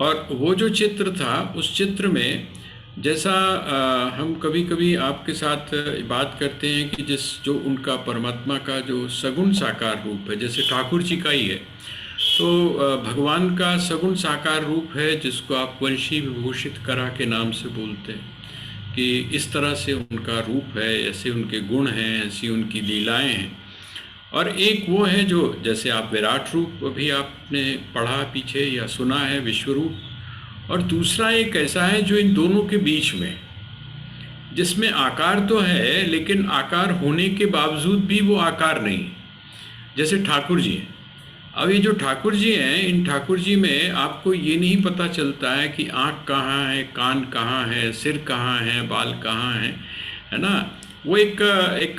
और वो जो चित्र था, उस चित्र में जैसा हम कभी कभी आपके साथ बात करते हैं कि जो उनका परमात्मा का जो सगुण साकार रूप है, जैसे ठाकुर जी का ही है, तो भगवान का सगुण साकार रूप है जिसको आप वंशी विभूषित करा के नाम से बोलते हैं, कि इस तरह से उनका रूप है, ऐसे उनके गुण हैं, ऐसी उनकी लीलाएं हैं। और एक वो है जो जैसे आप विराट रूप भी आपने पढ़ा पीछे या सुना है, विश्व रूप। और दूसरा एक ऐसा है जो इन दोनों के बीच में, जिसमें आकार तो है लेकिन आकार होने के बावजूद भी वो आकार नहीं, जैसे ठाकुर जी हैं। अब ये जो ठाकुर जी हैं, इन ठाकुर जी में आपको ये नहीं पता चलता है कि आँख कहाँ है, कान कहाँ है, सिर कहाँ है, बाल कहाँ हैं, है ना। वो एक एक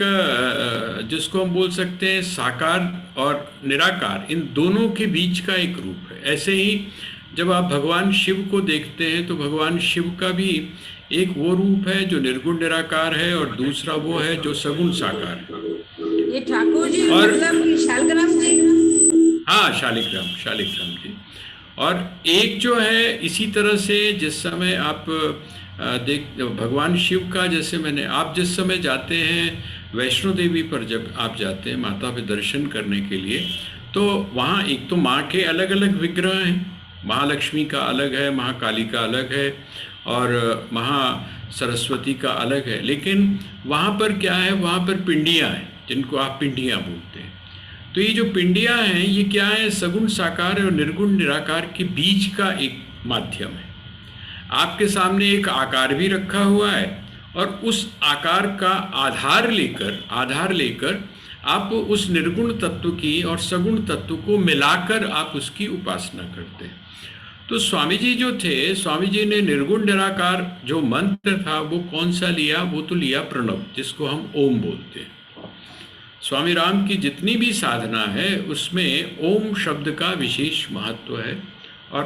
जिसको हम बोल सकते हैं साकार और निराकार, इन दोनों के बीच का एक रूप है। ऐसे ही जब आप भगवान शिव को देखते हैं तो भगवान शिव का भी एक वो रूप है जो निर्गुण निराकार है, और दूसरा वो है जो सगुण साकार है। ये ठाकुर जी और मतलब शालग्राम जी। हाँ, शालिग्राम, शालिग्राम जी। और एक जो है इसी तरह से जिस समय आप देख भगवान शिव का, जैसे मैंने, आप जिस समय जाते हैं वैष्णो देवी पर, जब आप जाते हैं माता पे दर्शन करने के लिए, तो वहाँ एक तो माँ के अलग अलग विग्रह हैं, महालक्ष्मी का अलग है, महाकाली का अलग है, और महा सरस्वती का अलग है। लेकिन वहाँ पर क्या है, वहाँ पर पिंडियाँ हैं जिनको आप पिंडियाँ बोलते हैं। तो ये जो पिंडियाँ हैं ये क्या है, सगुण साकार और निर्गुण निराकार के बीच का एक माध्यम है। आपके सामने एक आकार भी रखा हुआ है, और उस आकार का आधार लेकर आप उस निर्गुण तत्व की और सगुण तत्व को मिलाकर आप उसकी उपासना करते हैं। तो स्वामी जी जो थे, स्वामी जी ने निर्गुण निराकार जो मंत्र था वो कौन सा लिया, वो तो लिया प्रणव, जिसको हम ओम बोलते हैं। स्वामी राम की जितनी भी साधना है उसमें ओम शब्द का विशेष महत्व है, और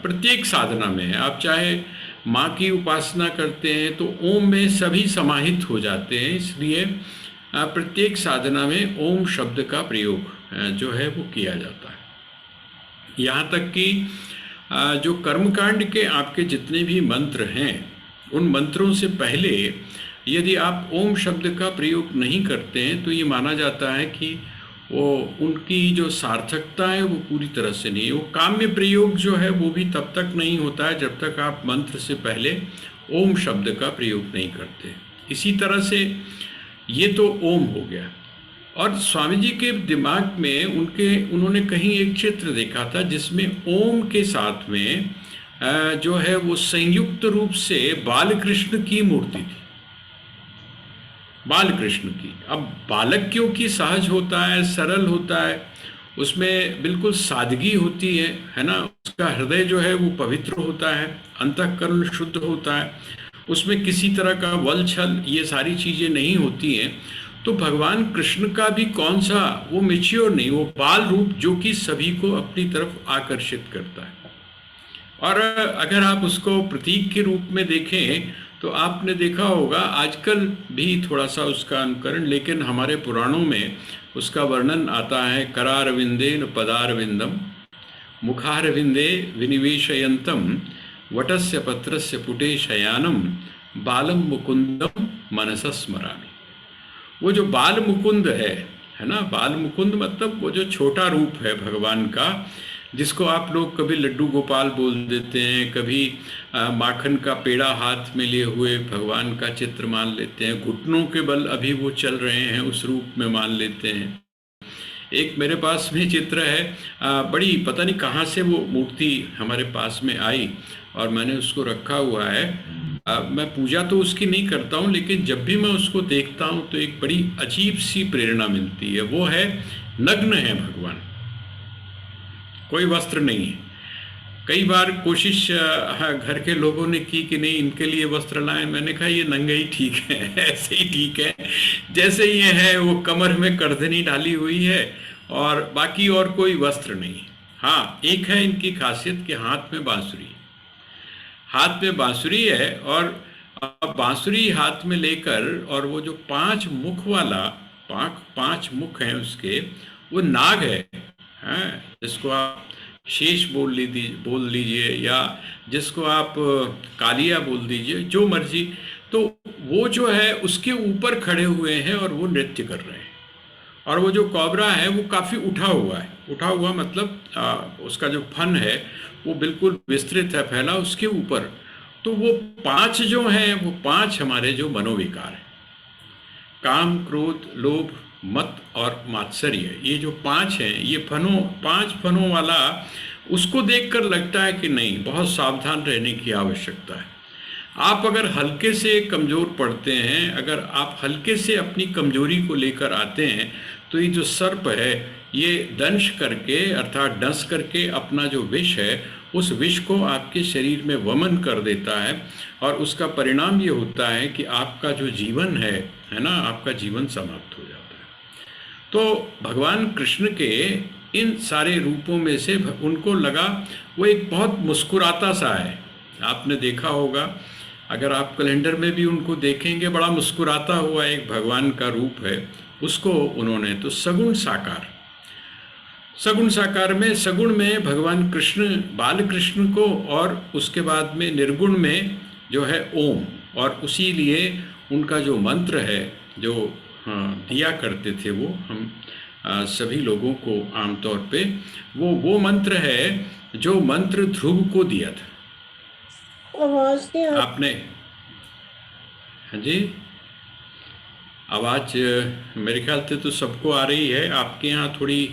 प्रत्येक साधना में है। आप चाहे माँ की उपासना करते हैं तो ओम में सभी समाहित हो जाते हैं, इसलिए प्रत्येक साधना में ओम शब्द का प्रयोग जो है वो किया जाता है। यहाँ तक कि जो कर्मकांड के आपके जितने भी मंत्र हैं, उन मंत्रों से पहले यदि आप ओम शब्द का प्रयोग नहीं करते हैं तो ये माना जाता है कि वो उनकी जो सार्थकता है वो पूरी तरह से नहीं है। वो काम्य प्रयोग जो है वो भी तब तक नहीं होता है जब तक आप मंत्र से पहले ओम शब्द का प्रयोग नहीं करते। इसी तरह से ये तो ओम हो गया। और स्वामी जी के दिमाग में उन्होंने कहीं एक चित्र देखा था जिसमें ओम के साथ में जो है वो संयुक्त रूप से बालकृष्ण की मूर्ति थी, बालकृष्ण की। अब बालक क्योंकि सहज होता है, सरल होता है, उसमें बिल्कुल सादगी होती है ना। उसका हृदय जो है वो पवित्र होता है, अंतःकरण शुद्ध होता है, उसमें किसी तरह का वल छल ये सारी चीज़ें नहीं होती हैं। तो भगवान कृष्ण का भी कौन सा, वो मेच्योर नहीं, वो बाल रूप जो कि सभी को अपनी तरफ आकर्षित करता है। और अगर आप उसको प्रतीक के रूप में देखें तो आपने देखा होगा आजकल भी थोड़ा सा उसका अनुकरण, लेकिन हमारे पुराणों में उसका वर्णन आता है, करारविंदेन पदारविंदम मुखारविंदे विनिवेशयंतम वटस्य पत्रस्य पुटे शयानम बालम मुकुंदम मनसा स्मरामि। वो जो बाल मुकुंद है ना, बाल मुकुंद मतलब वो जो छोटा रूप है भगवान का, जिसको आप लोग कभी लड्डू गोपाल बोल देते हैं, कभी माखन का पेड़ा हाथ में लिए हुए भगवान का चित्र मान लेते हैं, घुटनों के बल अभी वो चल रहे हैं उस रूप में मान लेते हैं। एक मेरे पास में चित्र है, बड़ी पता नहीं कहाँ से वो मूर्ति हमारे पास में आई और मैंने उसको रखा हुआ है। मैं पूजा तो उसकी नहीं करता हूँ, लेकिन जब भी मैं उसको देखता हूँ तो एक बड़ी अजीब सी प्रेरणा मिलती है। वो है, नग्न है भगवान, कोई वस्त्र नहीं है। कई बार कोशिश घर के लोगों ने की कि नहीं इनके लिए वस्त्र लाएं, मैंने कहा ये नंगे ही ठीक है, ऐसे ही ठीक है जैसे ये है। वो कमर में करधनी डाली हुई है और बाकी और कोई वस्त्र नहीं। हाँ, एक है इनकी खासियत कि हाथ में बांसुरी, हाथ में बांसुरी है, और बांसुरी हाथ में लेकर, और वो जो 5 मुख वाला, 5 मुख हैं उसके, वो नाग है, हैं जिसको आप शेष बोल लीजिए, या जिसको आप कालिया बोल दीजिए, जो मर्जी। तो वो जो है उसके ऊपर खड़े हुए हैं और वो नृत्य कर रहे हैं। और वो जो कॉबरा है वो काफ़ी उठा हुआ है। उठा हुआ मतलब उसका जो फन है वो बिल्कुल विस्तृत है, फैला उसके ऊपर। तो वो 5 जो हैं, वो 5 हमारे जो मनोविकार हैं, काम, क्रोध, लोभ, मत और मात्सर्य, ये जो 5 हैं, ये 5 फनों वाला, उसको देखकर लगता है कि नहीं, बहुत सावधान रहने की आवश्यकता है। आप अगर हल्के से कमज़ोर पड़ते हैं, अगर आप हल्के से अपनी कमजोरी को लेकर आते हैं, तो ये जो सर्प है ये दंश करके अर्थात डंस करके अपना जो विष है, उस विष को आपके शरीर में वमन कर देता है। और उसका परिणाम ये होता है कि आपका जो जीवन है ना, आपका जीवन समाप्त हो जाता है। तो भगवान कृष्ण के इन सारे रूपों में से उनको लगा वो एक बहुत मुस्कुराता सा है। आपने देखा होगा, अगर आप कैलेंडर में भी उनको देखेंगे, बड़ा मुस्कुराता हुआ एक भगवान का रूप है। उसको उन्होंने तो सगुण साकार, सगुण साकार में, सगुण में भगवान कृष्ण, बाल कृष्ण को, और उसके बाद में निर्गुण में जो है ओम। और उसी लिए उनका जो मंत्र है, जो दिया करते थे वो हम सभी लोगों को आमतौर पे, वो मंत्र है जो मंत्र ध्रुव को दिया था। आपने, हाँ जी, आवाज़ मेरे ख्याल से तो सबको आ रही है। आपके यहाँ थोड़ी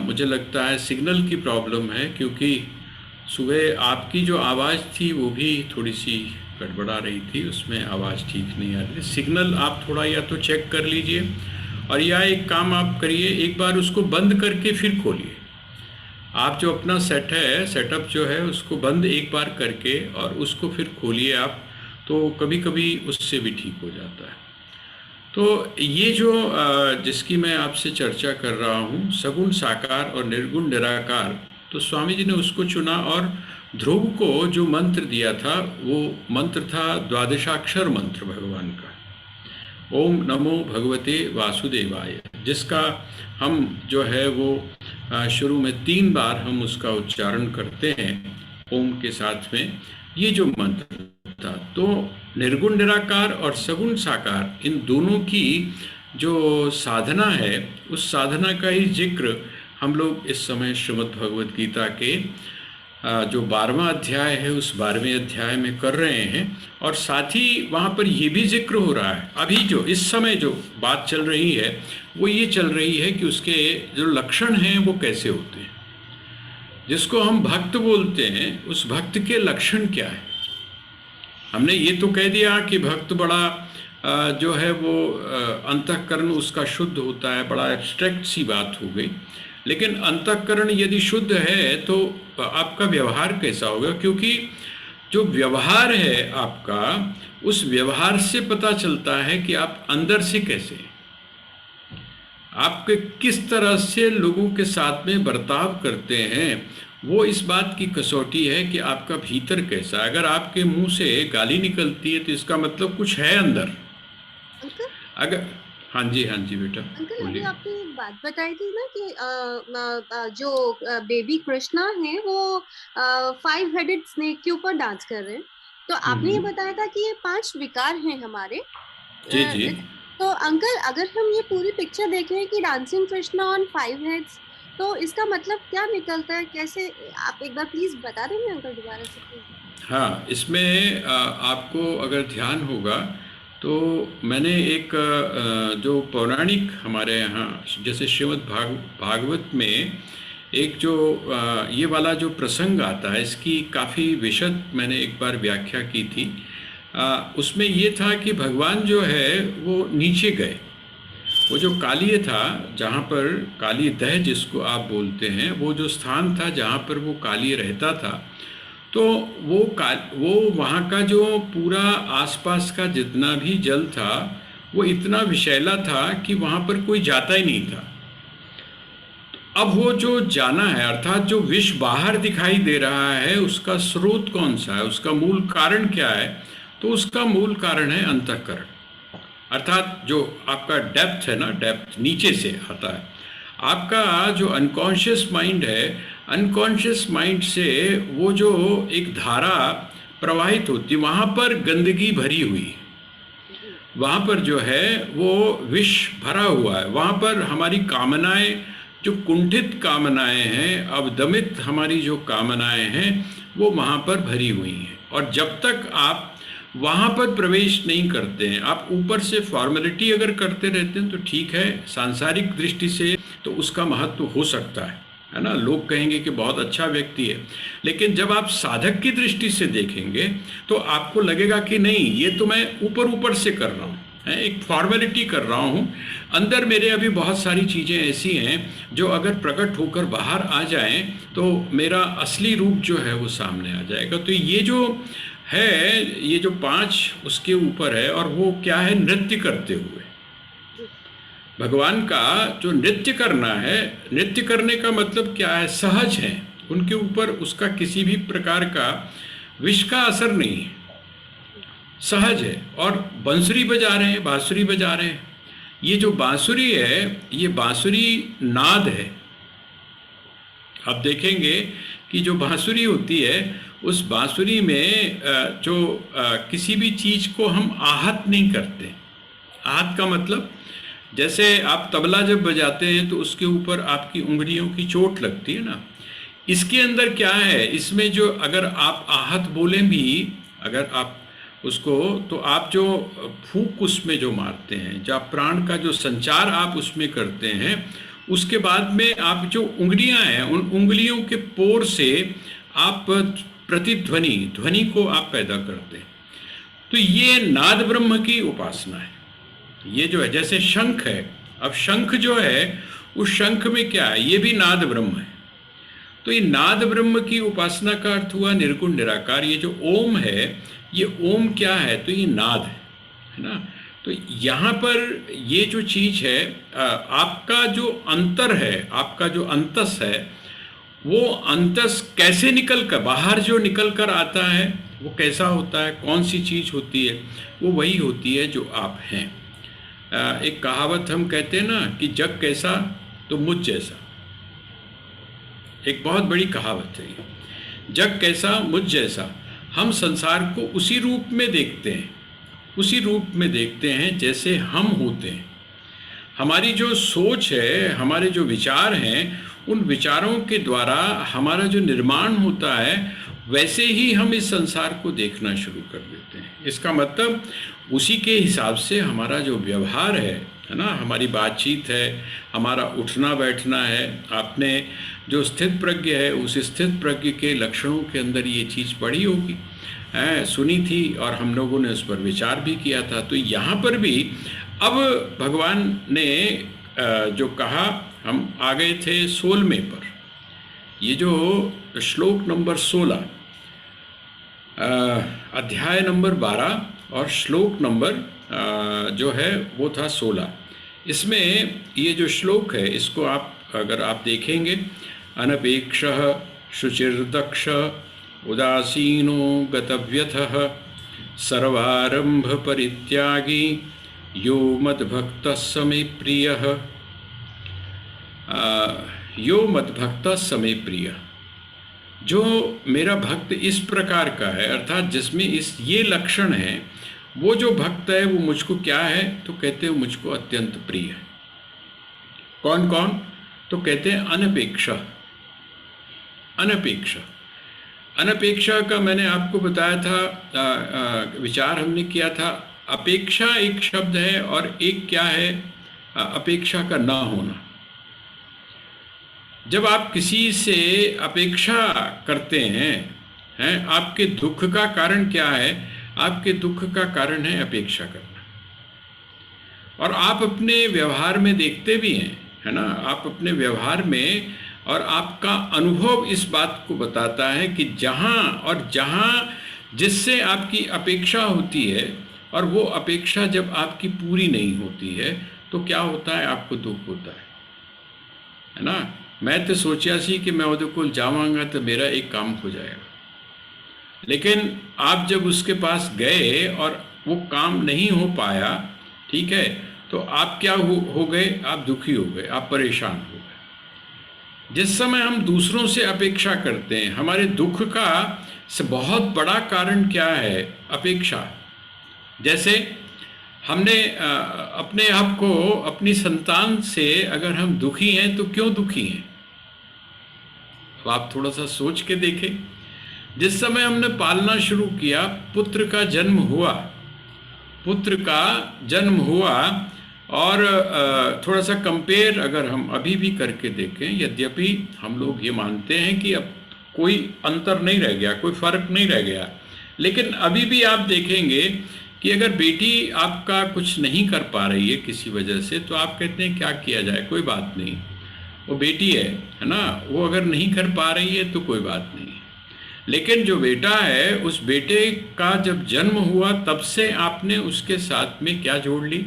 मुझे लगता है सिग्नल की प्रॉब्लम है, क्योंकि सुबह आपकी जो आवाज़ थी वो भी थोड़ी सी गड़बड़ा रही थी, उसमें आवाज़ ठीक नहीं आ रही थी। सिग्नल आप थोड़ा या तो चेक कर लीजिए, और या एक काम आप करिए, एक बार उसको बंद करके फिर खोलिए। आप जो अपना सेटअप जो है उसको बंद एक बार करके और उसको फिर खोलिए आप, तो कभी कभी उससे भी ठीक हो जाता है। तो ये जो जिसकी मैं आपसे चर्चा कर रहा हूँ, सगुण साकार और निर्गुण निराकार, तो स्वामी जी ने उसको चुना। और ध्रुव को जो मंत्र दिया था, वो मंत्र था द्वादशाक्षर मंत्र भगवान का, ओम नमो भगवते वासुदेवाय, जिसका हम जो है वो शुरू में 3 बार हम उसका उच्चारण करते हैं ओम के साथ में। ये जो मंत्र था, तो निर्गुण निराकार और सगुण साकार, इन दोनों की जो साधना है, उस साधना का ही जिक्र हम लोग इस समय श्रीमद् भगवद गीता के जो 12वां अध्याय है, उस 12वें अध्याय में कर रहे हैं। और साथ ही वहाँ पर ये भी जिक्र हो रहा है, अभी जो इस समय जो बात चल रही है वो ये चल रही है कि उसके जो लक्षण हैं वो कैसे होते हैं। जिसको हम भक्त बोलते हैं, उस भक्त के लक्षण क्या है। हमने ये तो कह दिया कि भक्त बड़ा जो है वो अंतःकरण उसका शुद्ध होता है, बड़ा एब्स्ट्रैक्ट सी बात हो गई। लेकिन अंतःकरण यदि शुद्ध है तो आपका व्यवहार कैसा होगा, क्योंकि जो व्यवहार है आपका, उस व्यवहार से पता चलता है कि आप अंदर से कैसे हैं, आपके किस तरह से लोगों के साथ में बर्ताव करते हैं। वो इस बात की कसौटी है कि आपका भीतर कैसा। अगर आपके मुंह से गाली निकलती है तो इसका मतलब कुछ है अंदर। अंकल, अगर, हाँ जी बेटा अंकल अभी बोलिए। आपने एक बात बताई थी ना कि जो बेबी कृष्णा है वो 5 हेडेड स्नेक के ऊपर डांस कर रहे हैं। तो आपने ये बताया था कि ये 5 विकार हैं हमारे। जी जी। तो अंकल, अगर हम ये पूरी पिक्चर देखें कि डांसिंग कृष्णा ऑन 5 हेड्स, तो इसका मतलब क्या निकलता है, कैसे? आप एक बार प्लीज बता देंगे अंकल दोबारा से प्लीज। हाँ, इसमें आपको अगर ध्यान होगा तो मैंने एक जो पौराणिक हमारे यहाँ जैसे श्रीमद् भागवत में एक जो ये वाला जो प्रसंग आता है, इसकी काफ़ी विशद मैंने एक बार व्याख्या की थी। उसमें ये था कि भगवान जो है वो नीचे गए। वो जो कालीय था, जहाँ पर काली दह जिसको आप बोलते हैं, वो जो स्थान था जहाँ पर वो कालीय रहता था, तो वो वहाँ का जो पूरा आसपास का जितना भी जल था वो इतना विषैला था कि वहाँ पर कोई जाता ही नहीं था। अब वो जो जाना है, अर्थात जो विष बाहर दिखाई दे रहा है, उसका स्रोत कौन सा है, उसका मूल कारण क्या है, तो उसका मूल कारण है अंतःकरण। अर्थात जो आपका डेप्थ है ना, डेप्थ नीचे से आता है। आपका जो अनकॉन्शियस माइंड है अनकॉन्शियस माइंड से वो जो एक धारा प्रवाहित होती, वहाँ पर गंदगी भरी हुई, वहाँ पर जो है वो विष भरा हुआ है, वहाँ पर हमारी कामनाएं, जो कुंठित कामनाएं हैं, अवदमित हमारी जो कामनाएं हैं, वो वहाँ पर भरी हुई हैं। और जब तक आप वहाँ पर प्रवेश नहीं करते हैं, आप ऊपर से फॉर्मेलिटी अगर करते रहते हैं तो ठीक है, सांसारिक दृष्टि से तो उसका महत्व हो सकता है ना, लोग कहेंगे कि बहुत अच्छा व्यक्ति है। लेकिन जब आप साधक की दृष्टि से देखेंगे तो आपको लगेगा कि नहीं, ये तो मैं ऊपर ऊपर से कर रहा हूँ, एक फॉर्मेलिटी कर रहा हूँ, अंदर मेरे अभी बहुत सारी चीज़ें ऐसी हैं जो अगर प्रकट होकर बाहर आ जाएं तो मेरा असली रूप जो है वो सामने आ जाएगा। तो ये जो है, ये जो 5 उसके ऊपर है, और वो क्या है, नृत्य करते हुए भगवान का जो नृत्य करना है, नृत्य करने का मतलब क्या है, सहज है, उनके ऊपर उसका किसी भी प्रकार का विष का असर नहीं है, सहज है। और बंसुरी बजा रहे हैं, बांसुरी बजा रहे हैं, ये जो बांसुरी है ये बांसुरी नाद है। आप देखेंगे कि जो बांसुरी होती है उस बांसुरी में जो किसी भी चीज़ को हम आहत नहीं करते। आहत का मतलब, जैसे आप तबला जब बजाते हैं तो उसके ऊपर आपकी उंगलियों की चोट लगती है ना, इसके अंदर क्या है, इसमें जो अगर आप आहत बोलें भी, अगर आप उसको, तो आप जो फूंक उसमें जो मारते हैं, जब प्राण का जो संचार आप उसमें करते हैं, उसके बाद में आप जो उंगलियां हैं, उन उंगलियों के पोर से आप प्रतिध्वनि, ध्वनि को आप पैदा करते हैं। तो ये नाद ब्रह्म की उपासना है। ये जो है, जैसे शंख है, अब शंख जो है, उस शंख में क्या है, ये भी नाद ब्रह्म है। तो ये नाद ब्रह्म की उपासना का अर्थ हुआ निर्गुण निराकार। ये जो ओम है, ये ओम क्या है, तो ये नाद है ना। तो यहाँ पर ये जो चीज़ है, आपका जो अंतर है, आपका जो अंतस है, वो अंतस कैसे निकल कर बाहर जो निकल कर आता है, वो कैसा होता है, कौन सी चीज़ होती है, वो वही होती है जो आप हैं। एक कहावत हम कहते हैं ना कि जग कैसा तो मुझ जैसा, एक बहुत बड़ी कहावत है ये, जग कैसा मुझ जैसा। हम संसार को उसी रूप में देखते हैं, उसी रूप में देखते हैं जैसे हम होते हैं। हमारी जो सोच है, हमारे जो विचार हैं, उन विचारों के द्वारा हमारा जो निर्माण होता है, वैसे ही हम इस संसार को देखना शुरू कर देते हैं। इसका मतलब उसी के हिसाब से हमारा जो व्यवहार है ना, हमारी बातचीत है, हमारा उठना बैठना है। आपने जो स्थित प्रज्ञ है, उस स्थित प्रज्ञ के लक्षणों के अंदर ये चीज़ पढ़ी होगी, सुनी थी, और हम लोगों ने उस पर विचार भी किया था। तो यहाँ पर भी अब भगवान ने जो कहा, हम आ गए थे 16वें पर। ये जो श्लोक नंबर 16, अध्याय नंबर 12 और श्लोक नंबर जो है वो था 16। इसमें ये जो श्लोक है, इसको आप अगर आप देखेंगे, अनपेक्षः शुचिर्दक्ष उदासीनो गतव्यथः सर्वारंभ परित्यागी यो मद्भक्तः स मे प्रियः। यो मद्भक्तः स मे प्रियः, जो मेरा भक्त इस प्रकार का है, अर्थात जिसमें ये लक्षण है, वो जो भक्त है वो मुझको क्या है, तो कहते हैं मुझको अत्यंत प्रिय है। कौन कौन, तो कहते हैं अनपेक्षा। अनपेक्षा, अनपेक्षा का मैंने आपको बताया था, विचार हमने किया था। अपेक्षा एक शब्द है और एक क्या है, अपेक्षा का ना होना। जब आप किसी से अपेक्षा करते हैं, आपके दुख का कारण क्या है, आपके दुख का कारण है अपेक्षा करना। और आप अपने व्यवहार में देखते भी हैं, है ना, आप अपने व्यवहार में, और आपका अनुभव इस बात को बताता है कि जहाँ जिससे आपकी अपेक्षा होती है, और वो अपेक्षा जब आपकी पूरी नहीं होती है, तो क्या होता है, आपको दुख होता है ना। मैं तो सोचा सी कि मैं उधर को जावांगा तो मेरा एक काम हो जाएगा, लेकिन आप जब उसके पास गए और वो काम नहीं हो पाया, ठीक है, तो आप क्या हो गए, आप दुखी हो गए, आप परेशान हो गए। जिस समय हम दूसरों से अपेक्षा करते हैं, हमारे दुख का से बहुत बड़ा कारण क्या है? अपेक्षा। जैसे हमने अपने आप को, अपनी संतान से अगर हम दुखी हैं तो क्यों दुखी हैं? तो आप थोड़ा सा सोच के देखें। जिस समय हमने पालना शुरू किया, पुत्र का जन्म हुआ, पुत्र का जन्म हुआ, और थोड़ा सा कंपेयर अगर हम अभी भी करके देखें, यद्यपि हम लोग ये मानते हैं कि अब कोई अंतर नहीं रह गया, कोई फर्क नहीं रह गया, लेकिन अभी भी आप देखेंगे कि अगर बेटी आपका कुछ नहीं कर पा रही है किसी वजह से, तो आप कहते हैं क्या किया जाए, कोई बात नहीं, वो बेटी है ना, वो अगर नहीं कर पा रही है तो कोई बात नहीं। लेकिन जो बेटा है, उस बेटे का जब जन्म हुआ तब से आपने उसके साथ में क्या जोड़ ली?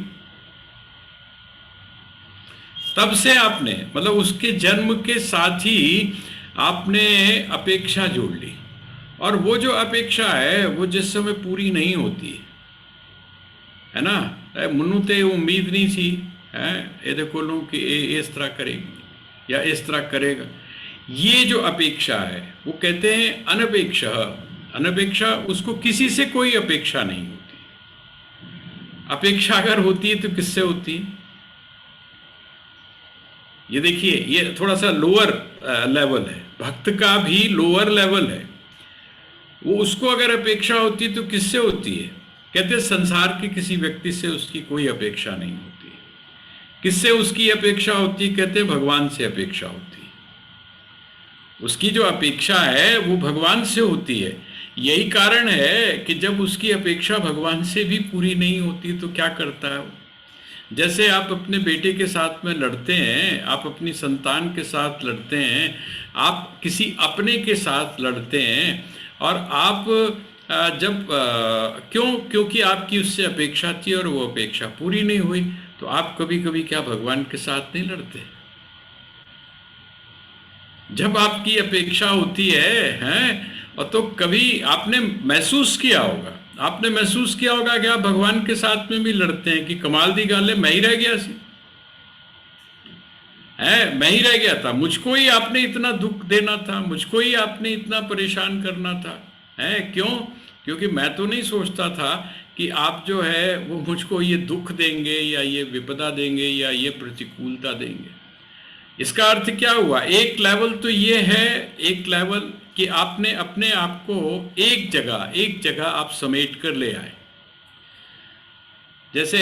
तब से आपने, मतलब उसके जन्म के साथ ही आपने अपेक्षा जोड़ ली। और वो जो अपेक्षा है वो जिस समय पूरी नहीं होती है ना, मुन्नू ते उम्मीद नहीं थी है, ये देखो लो कि ये इस तरह करेगी या इस तरह करेगा, ये जो अपेक्षा है वो कहते हैं अनपेक्षा। अनपेक्षा, उसको किसी से कोई अपेक्षा नहीं होती। अपेक्षा अगर होती है तो किससे होती है? ये देखिए, ये थोड़ा सा लोअर लेवल है, भक्त का भी लोअर लेवल है। वो उसको अगर अपेक्षा होती तो किससे होती है? कहते हैं संसार के किसी व्यक्ति से उसकी कोई अपेक्षा नहीं होती। किससे उसकी अपेक्षा होती? कहते हैं भगवान से अपेक्षा होती है। उसकी जो अपेक्षा है वो भगवान से होती है। यही कारण है कि जब उसकी अपेक्षा भगवान से भी पूरी नहीं होती तो क्या करता है वो? जैसे आप अपने बेटे के साथ में लड़ते हैं, आप अपनी संतान के साथ लड़ते हैं, आप किसी अपने के साथ लड़ते हैं, और आप जब क्योंकि आपकी उससे अपेक्षा थी और वो अपेक्षा पूरी नहीं हुई, तो आप कभी कभी क्या भगवान के साथ नहीं लड़ते? जब आपकी अपेक्षा होती है, और तो कभी आपने महसूस किया होगा, आपने महसूस किया होगा कि आप भगवान के साथ में भी लड़ते हैं कि कमाल दी गाले मैं ही रह गया सी है, मैं ही रह गया था, मुझको ही आपने इतना दुख देना था, मुझको ही आपने इतना परेशान करना था है। क्यों? क्योंकि मैं तो नहीं सोचता था कि आप जो है वो मुझको ये दुख देंगे या ये विपदा देंगे या ये प्रतिकूलता देंगे। इसका अर्थ क्या हुआ? एक लेवल तो ये है, एक लेवल कि आपने अपने आप को एक जगह आप समेट कर ले आए। जैसे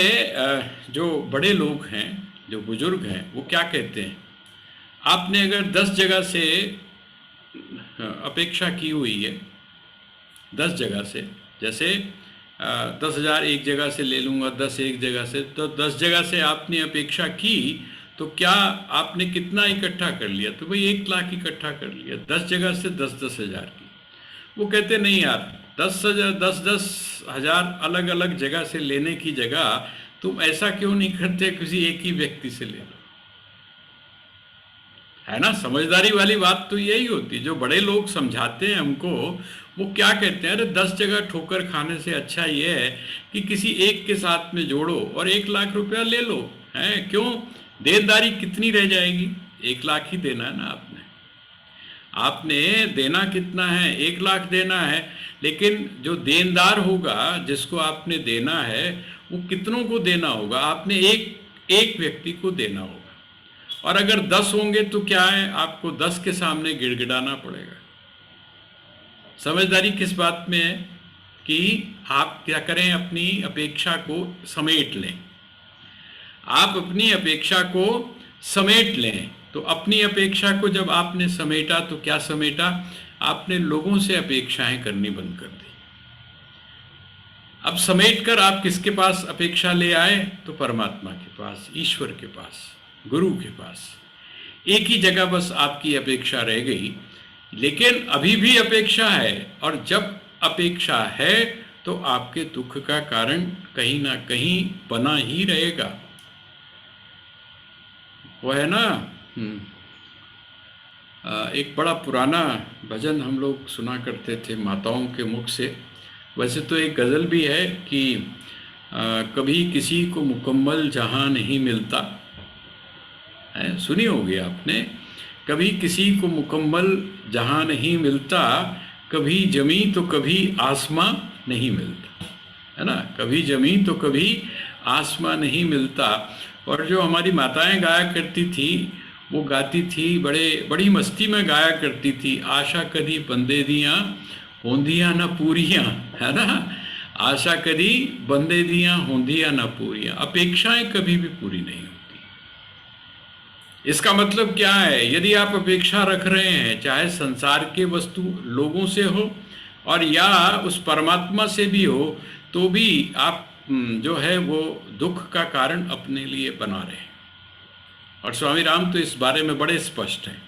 जो बड़े लोग हैं, जो बुजुर्ग हैं, वो क्या कहते हैं, आपने अगर 10 जगह से अपेक्षा की हुई है, 10 जगह से, जैसे 10,000 एक जगह से ले लूँगा, 10 एक जगह से, तो 10 जगह से आपने अपेक्षा की, तो क्या आपने कितना इकट्ठा कर लिया? तो भाई 1 लाख इकट्ठा कर लिया, 10 जगह से 10-10 हज़ार की। वो कहते नहीं यार, 10 हज़ार अलग अलग जगह से लेने की जगह तुम ऐसा क्यों नहीं करते, किसी एक ही व्यक्ति से ले लो, है ना। समझदारी वाली बात तो यही होती है। जो बड़े लोग समझाते हैं हमको, वो क्या कहते हैं, अरे 10 जगह ठोकर खाने से अच्छा ये है कि किसी एक के साथ में जोड़ो और 1 लाख रुपया ले लो, है। क्यों? देनदारी कितनी रह जाएगी? 1 लाख ही देना है ना आपने देना कितना है? 1 लाख देना है। लेकिन जो देनदार होगा, जिसको आपने देना है, वो कितनों को देना होगा? आपने एक व्यक्ति को देना होगा। और अगर 10 होंगे तो क्या है, आपको 10 के सामने गिड़गिड़ाना पड़ेगा। समझदारी किस बात में है कि आप क्या करें, अपनी अपेक्षा को समेट लें। आप अपनी अपेक्षा को समेट लें। तो अपनी अपेक्षा को जब आपने समेटा तो क्या समेटा? आपने लोगों से अपेक्षाएं करनी बंद कर दी। अब समेट कर आप किसके पास अपेक्षा ले आए? तो परमात्मा के पास, ईश्वर के पास, गुरु के पास। एक ही जगह बस आपकी अपेक्षा रह गई। लेकिन अभी भी अपेक्षा है, और जब अपेक्षा है तो आपके दुख का कारण कहीं ना कहीं बना ही रहेगा। वो है ना, एक बड़ा पुराना भजन हम लोग सुना करते थे माताओं के मुख से। वैसे तो एक गज़ल भी है कि कभी किसी को मुकम्मल जहां नहीं मिलता, है, सुनी होगी आपने कभी किसी को मुकम्मल जहां नहीं मिलता, कभी जमी तो कभी आसमां नहीं मिलता, है ना। कभी जमी तो कभी आसमां नहीं मिलता। और जो हमारी माताएं गाया करती थी, वो गाती थी, बड़ी मस्ती में गाया करती थी, आशा कदी बंदे दियां होंदियां ना पूरियां, है ना। आशा कदी बंदे दियां होंदियां ना पूरियां, अपेक्षाएं कभी भी पूरी नहीं होती। इसका मतलब क्या है? यदि आप अपेक्षा रख रहे हैं, चाहे संसार के वस्तु लोगों से हो और या उस परमात्मा से भी हो, तो भी आप जो है वो दुख का कारण अपने लिए बना रहे हैं। और स्वामी राम तो इस बारे में बड़े स्पष्ट हैं।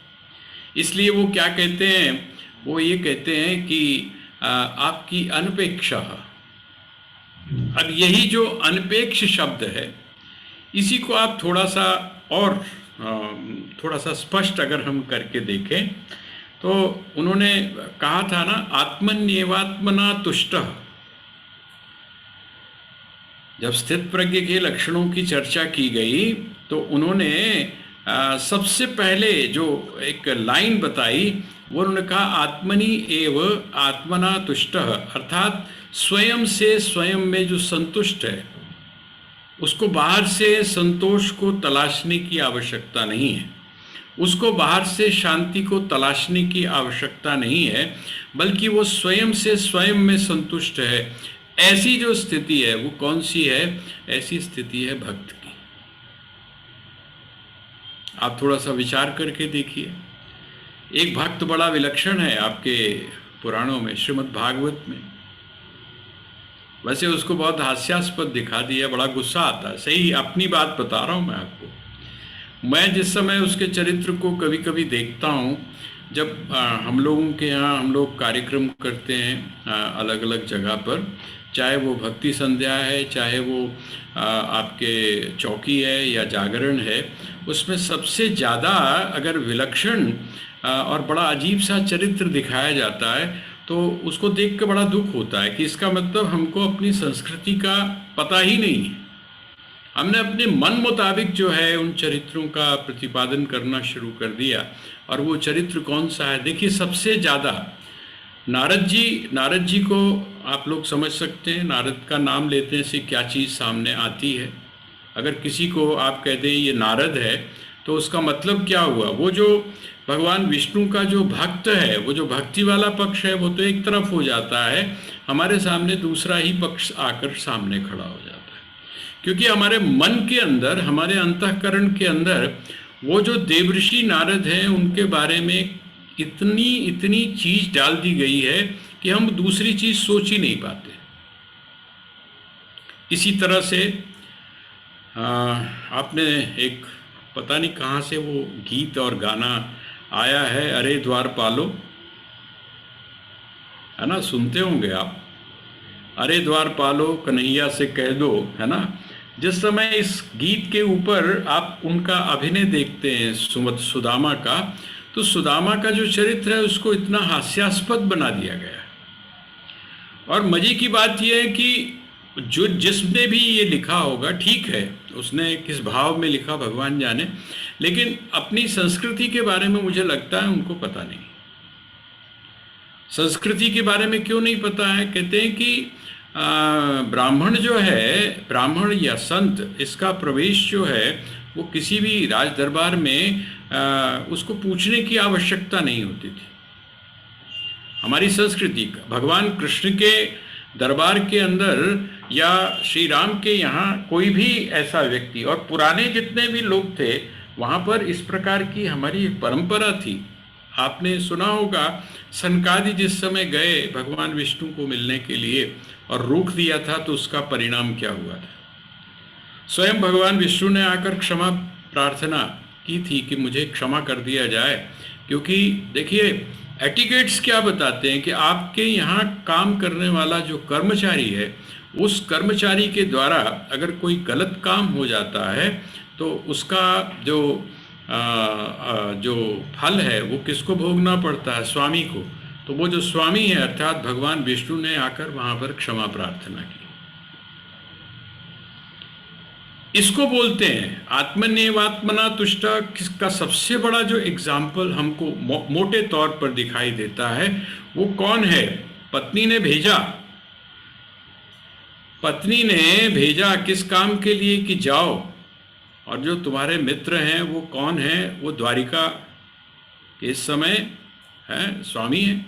इसलिए वो क्या कहते हैं? वो ये कहते हैं कि आपकी अनपेक्षा। अब यही जो अनपेक्ष शब्द है, इसी को आप थोड़ा सा स्पष्ट अगर हम करके देखें, तो उन्होंने कहा था ना, आत्मन्येवात्मना तुष्टः। जब स्थित प्रज्ञ के लक्षणों की चर्चा की गई, तो उन्होंने सबसे पहले जो एक लाइन बताई, वो उन्होंने कहा, आत्मनि एव आत्मना तुष्टः, अर्थात स्वयं से स्वयं में जो संतुष्ट है, उसको बाहर से संतोष को तलाशने की आवश्यकता नहीं है, उसको बाहर से शांति को तलाशने की आवश्यकता नहीं है, बल्कि वो स्वयं से स्वयं में संतुष्ट है। ऐसी जो स्थिति है वो कौन सी है? ऐसी स्थिति है भक्त की। आप थोड़ा सा विचार करके देखिए। एक भक्त बड़ा विलक्षण है आपके पुराणों में, श्रीमद् भागवत में। वैसे उसको बहुत हास्यास्पद दिखा दिया, बड़ा गुस्सा आता है। सही अपनी बात बता रहा हूँ मैं आपको। मैं जिस समय उसके चरित्र को कभी कभी देखता हूँ, जब हम लोगों के यहाँ हम लोग कार्यक्रम करते हैं अलग अलग जगह पर, चाहे वो भक्ति संध्या है, चाहे वो आपके चौकी है या जागरण है, उसमें सबसे ज़्यादा अगर विलक्षण और बड़ा अजीब सा चरित्र दिखाया जाता है, तो उसको देख कर बड़ा दुख होता है कि इसका मतलब हमको अपनी संस्कृति का पता ही नहीं है। हमने अपने मन मुताबिक जो है उन चरित्रों का प्रतिपादन करना शुरू कर दिया। और वो चरित्र कौन सा है? देखिए, सबसे ज़्यादा नारद जी को आप लोग समझ सकते हैं। नारद का नाम लेते से क्या चीज़ सामने आती है। अगर किसी को आप कह दें ये नारद है, तो उसका मतलब क्या हुआ? वो जो भगवान विष्णु का जो भक्त है, वो जो भक्ति वाला पक्ष है, वो तो एक तरफ हो जाता है, हमारे सामने दूसरा ही पक्ष आकर सामने खड़ा हो जाता है। क्योंकि हमारे मन के अंदर, हमारे अंतःकरण के अंदर वो जो देवऋषि नारद हैं, उनके बारे में इतनी चीज डाल दी गई है कि हम दूसरी चीज सोच ही नहीं पाते। इसी तरह से आपने एक पता नहीं कहाँ से वो गीत और गाना आया है, अरे द्वारपालो, है ना, सुनते होंगे आप। अरे द्वारपालो कन्हैया से कह दो, है ना। जिस समय इस गीत के ऊपर आप उनका अभिनय देखते हैं सुदामा का, तो सुदामा का जो चरित्र है उसको इतना हास्यास्पद बना दिया गया है। और मजे की बात यह है कि जिसने भी ये लिखा होगा, ठीक है, उसने किस भाव में लिखा भगवान जाने, लेकिन अपनी संस्कृति के बारे में मुझे लगता है उनको पता नहीं। संस्कृति के बारे में क्यों नहीं पता है? कहते हैं कि ब्राह्मण जो है, ब्राह्मण या संत, इसका प्रवेश जो है वो किसी भी राज दरबार में उसको पूछने की आवश्यकता नहीं होती थी। हमारी संस्कृति का भगवान कृष्ण के दरबार के अंदर या श्री राम के यहाँ कोई भी ऐसा व्यक्ति, और पुराने जितने भी लोग थे वहाँ पर इस प्रकार की हमारी परंपरा थी। आपने सुना होगा, सनकादि जिस समय गए भगवान विष्णु को मिलने के लिए और रोक दिया था, तो उसका परिणाम क्या हुआ था? स्वयं भगवान विष्णु ने आकर क्षमा प्रार्थना की थी कि मुझे क्षमा कर दिया जाए। क्योंकि देखिए, एटिकेट्स क्या बताते हैं कि आपके यहाँ काम करने वाला जो कर्मचारी है, उस कर्मचारी के द्वारा अगर कोई गलत काम हो जाता है, तो उसका जो फल है वो किसको भोगना पड़ता है? स्वामी को। तो वो जो स्वामी है अर्थात भगवान विष्णु ने आकर वहाँ पर क्षमा प्रार्थना की। इसको बोलते हैं आत्मनेवात्मना तुष्ट। किसका सबसे बड़ा जो एग्जाम्पल हमको मोटे तौर पर दिखाई देता है वो कौन है? पत्नी ने भेजा, पत्नी ने भेजा किस काम के लिए कि जाओ, और जो तुम्हारे मित्र हैं वो कौन है? वो द्वारिका के इस समय है स्वामी हैं,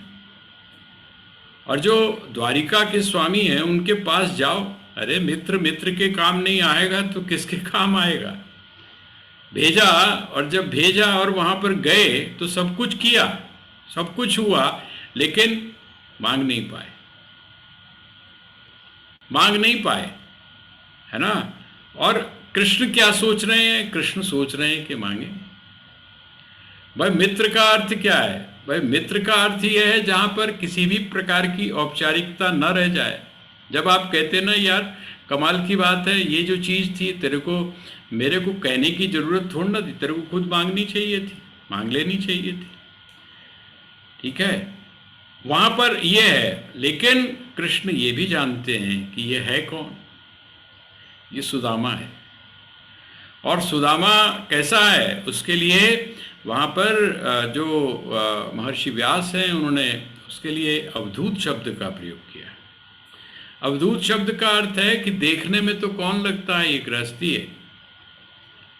और जो द्वारिका के स्वामी हैं उनके पास जाओ। अरे मित्र मित्र के काम नहीं आएगा तो किसके काम आएगा? भेजा, और जब भेजा और वहाँ पर गए तो सब कुछ किया, सब कुछ हुआ, लेकिन मांग नहीं पाए, मांग नहीं पाए, है ना। और कृष्ण क्या सोच रहे हैं? कृष्ण सोच रहे हैं कि मांगे। भाई मित्र का अर्थ क्या है? भाई मित्र का अर्थ यह है जहाँ पर किसी भी प्रकार की औपचारिकता न रह जाए। जब आप कहते ना यार कमाल की बात है, ये जो चीज़ थी तेरे को मेरे को कहने की ज़रूरत थोड़ी ना थी, तेरे को खुद मांगनी चाहिए थी, मांग लेनी चाहिए थी, ठीक है। वहाँ पर यह है, लेकिन कृष्ण ये भी जानते हैं कि ये है कौन? ये सुदामा है। और सुदामा कैसा है उसके लिए वहाँ पर जो महर्षि व्यास हैं उन्होंने उसके लिए अवधूत शब्द का प्रयोग किया। अवधूत शब्द का अर्थ है कि देखने में तो कौन लगता है? ये गृहस्थी है,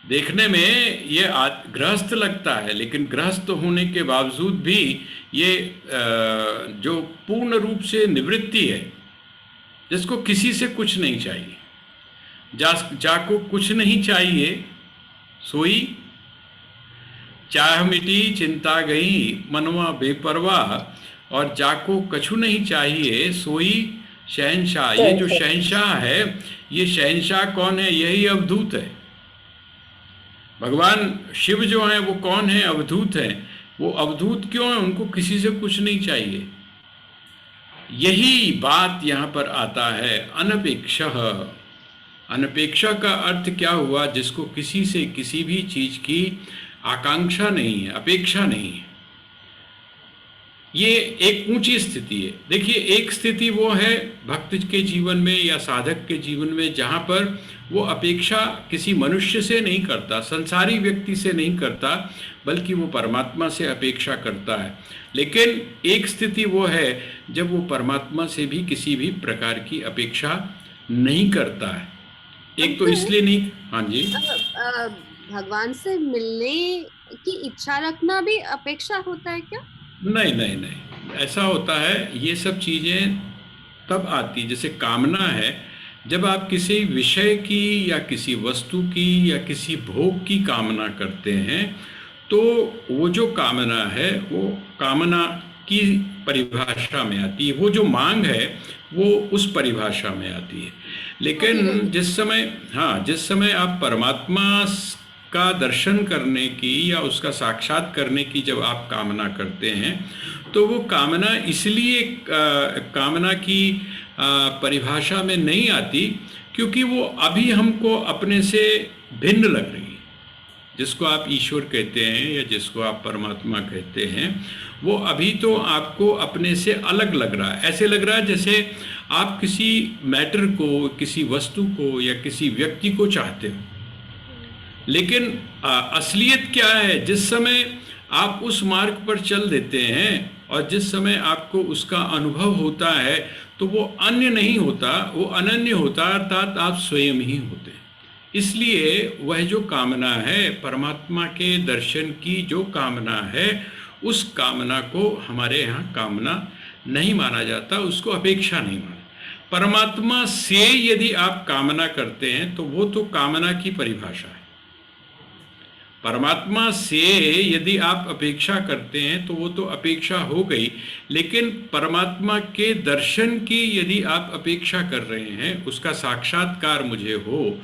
देखने में ये गृहस्थ लगता है, लेकिन गृहस्थ होने के बावजूद भी ये जो पूर्ण रूप से निवृत्ति है, जिसको किसी से कुछ नहीं चाहिए, जाको कुछ नहीं चाहिए सोई, चाह मिटी चिंता गई मनवा बेपरवाह, और जाको कछु नहीं चाहिए सोई शहंशाह। ये जो शहंशाह है, ये शहंशाह कौन है? यही अवधूत है। भगवान शिव जो हैं वो कौन है? अवधूत हैं। वो अवधूत क्यों है? उनको किसी से कुछ नहीं चाहिए। यही बात यहाँ पर आता है अनपेक्षा। अनपेक्षा का अर्थ क्या हुआ? जिसको किसी से किसी भी चीज की आकांक्षा नहीं है, अपेक्षा नहीं है। ये एक ऊंची स्थिति है। देखिए, एक स्थिति वो है भक्त के जीवन में या साधक के जीवन में जहाँ पर वो अपेक्षा किसी मनुष्य से नहीं करता, संसारी व्यक्ति से नहीं करता, बल्कि वो परमात्मा से अपेक्षा करता है। लेकिन एक स्थिति वो है जब वो परमात्मा से भी किसी भी प्रकार की अपेक्षा नहीं करता है। एक तो इसलिए नहीं, हाँ जी, भगवान से मिलने की इच्छा रखना भी अपेक्षा होता है क्या? नहीं नहीं नहीं, ऐसा होता है। ये सब चीज़ें तब आती, जैसे कामना है, जब आप किसी विषय की या किसी वस्तु की या किसी भोग की कामना करते हैं, तो वो जो कामना है वो कामना की परिभाषा में आती है, वो जो मांग है वो उस परिभाषा में आती है। लेकिन जिस समय, हाँ, जिस समय आप परमात्मा का दर्शन करने की या उसका साक्षात करने की जब आप कामना करते हैं, तो वो कामना इसलिए कामना की परिभाषा में नहीं आती क्योंकि वो अभी हमको अपने से भिन्न लग रही है। जिसको आप ईश्वर कहते हैं या जिसको आप परमात्मा कहते हैं, वो अभी तो आपको अपने से अलग लग रहा है। ऐसे लग रहा है जैसे आप किसी मैटर को, किसी वस्तु को या किसी व्यक्ति को चाहते हो। लेकिन असलियत क्या है? जिस समय आप उस मार्ग पर चल देते हैं और जिस समय आपको उसका अनुभव होता है, तो वो अन्य नहीं होता, वो अनन्य होता, अर्थात आप स्वयं ही होते हैं। इसलिए वह जो कामना है, परमात्मा के दर्शन की जो कामना है, उस कामना को हमारे यहाँ कामना नहीं माना जाता, उसको अपेक्षा नहीं माना। परमात्मा से यदि आप कामना करते हैं तो वो तो कामना की परिभाषा है। परमात्मा से यदि आप अपेक्षा करते हैं तो वो तो अपेक्षा हो गई। लेकिन परमात्मा के दर्शन की यदि आप अपेक्षा कर रहे हैं, उसका साक्षात्कार मुझे हो,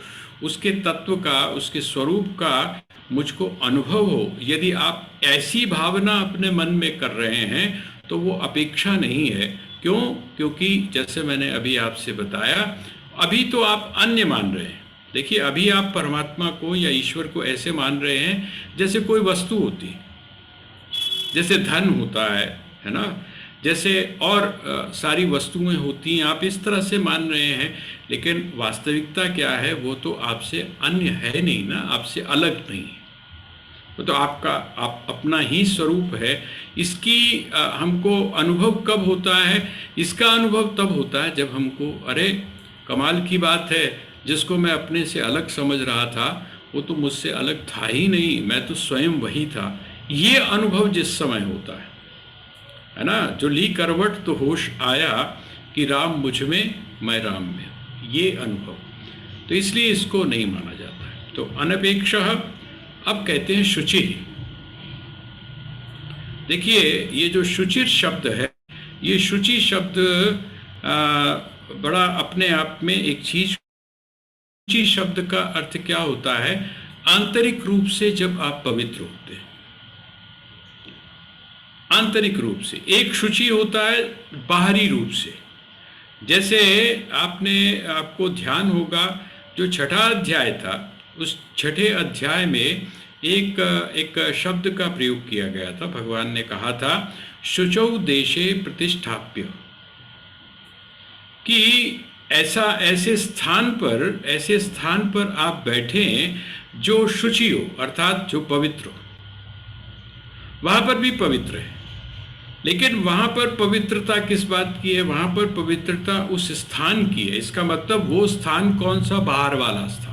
उसके तत्व का, उसके स्वरूप का मुझको अनुभव हो, यदि आप ऐसी भावना अपने मन में कर रहे हैं तो वो अपेक्षा नहीं है। क्यों? क्योंकि जैसे मैंने अभी आपसे बताया, अभी तो आप अन्य मान रहे हैं। देखिए, अभी आप परमात्मा को या ईश्वर को ऐसे मान रहे हैं जैसे कोई वस्तु होती, जैसे धन होता है ना, जैसे और सारी वस्तुएं होती हैं, आप इस तरह से मान रहे हैं, लेकिन वास्तविकता क्या है, वो तो आपसे अन्य है नहीं ना, आपसे अलग नहीं है, वो तो आपका आप अपना ही स्वरूप है। इसकी हमको अनुभव कब होता है? इसका अनुभव तब होता है जब हमको, अरे कमाल की बात है, जिसको मैं अपने से अलग समझ रहा था वो तो मुझसे अलग था ही नहीं, मैं तो स्वयं वही था। ये अनुभव जिस समय होता है ना, जो ली करवट तो होश आया कि राम मुझ में मैं राम में, ये अनुभव, तो इसलिए इसको नहीं माना जाता है। तो अनपेक्षः। अब कहते हैं शुचि। देखिए ये जो शुचिर शब्द है, ये शुचि शब्द बड़ा अपने आप में एक चीज। शुचि शब्द का अर्थ क्या होता है? आंतरिक रूप से जब आप पवित्र होते हैं, आंतरिक रूप से। एक शुचि होता है बाहरी रूप से। जैसे आपको ध्यान होगा, जो छठा अध्याय था, उस छठे अध्याय में एक शब्द का प्रयोग किया गया था। भगवान ने कहा था शुचौ देशे प्रतिष्ठाप्य, कि ऐसे स्थान पर आप बैठें जो शुचि हो, अर्थात जो पवित्र हो। वहां पर भी पवित्र है, लेकिन वहां पर पवित्रता किस बात की है? वहां पर पवित्रता उस स्थान की है। इसका मतलब वो स्थान कौन सा? बाहर वाला स्थान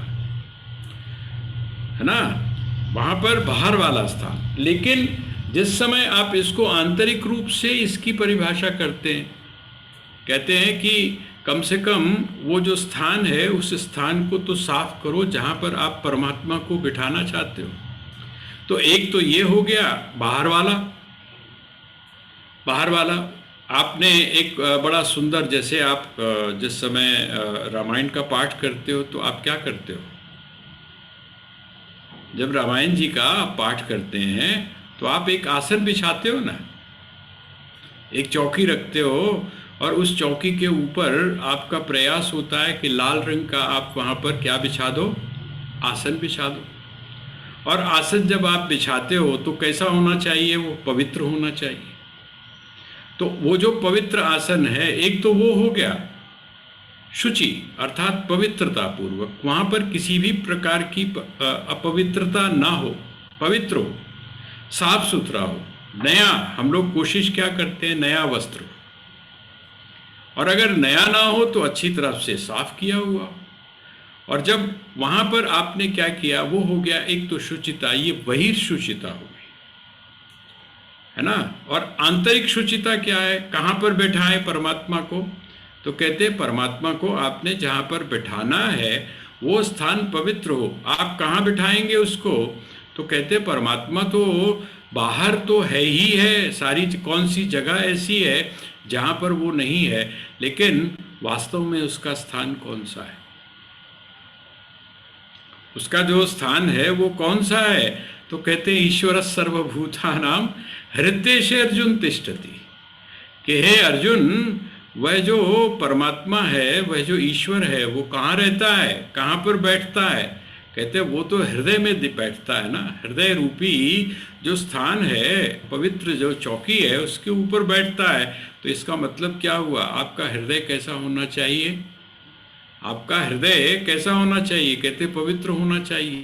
है ना, वहां पर बाहर वाला स्थान। लेकिन जिस समय आप इसको आंतरिक रूप से इसकी परिभाषा करते हैं, कहते हैं कि कम से कम वो जो स्थान है उस स्थान को तो साफ करो जहां पर आप परमात्मा को बिठाना चाहते हो। तो एक तो ये हो गया बाहर वाला। आपने एक बड़ा सुंदर, जैसे आप जिस समय रामायण का पाठ करते हो तो आप क्या करते हो? जब रामायण जी का आप पाठ करते हैं तो आप एक आसन बिछाते हो ना, एक चौकी रखते हो, और उस चौकी के ऊपर आपका प्रयास होता है कि लाल रंग का आप वहाँ पर क्या बिछा दो? आसन बिछा दो। और आसन जब आप बिछाते हो तो कैसा होना चाहिए? वो पवित्र होना चाहिए। तो वो जो पवित्र आसन है, एक तो वो हो गया शुचि, अर्थात पवित्रता पूर्वक, वहाँ पर किसी भी प्रकार की अपवित्रता ना हो, पवित्र हो, साफ सुथरा हो, नया। हम लोग कोशिश क्या करते हैं? नया वस्त्र, और अगर नया ना हो तो अच्छी तरह से साफ किया हुआ। और जब वहां पर आपने क्या किया, वो हो गया एक तो शुचिता, ये बहिर्शुचिता हो गई, है ना। और आंतरिक शुचिता क्या है? कहाँ पर बैठा है परमात्मा को? तो कहते हैं परमात्मा को आपने जहाँ पर बैठाना है वो स्थान पवित्र हो। आप कहाँ बिठाएंगे उसको? तो कहते हैं परमात्मा तो बाहर तो है ही है, सारी कौन सी जगह ऐसी है जहाँ पर वो नहीं है, लेकिन वास्तव में उसका स्थान कौन सा है? उसका जो स्थान है वो कौन सा है? तो कहते हैं ईश्वर सर्वभूतानां हृदयेषु अर्जुन तिष्ठति, कि हे अर्जुन, वह जो परमात्मा है, वह जो ईश्वर है, वो कहाँ रहता है, कहाँ पर बैठता है? कहते हैं वो तो हृदय में बैठता है ना। हृदय रूपी जो स्थान है, पवित्र जो चौकी है, उसके ऊपर बैठता है। तो इसका मतलब क्या हुआ? आपका हृदय कैसा होना चाहिए? आपका हृदय कैसा होना चाहिए? कहते पवित्र होना चाहिए।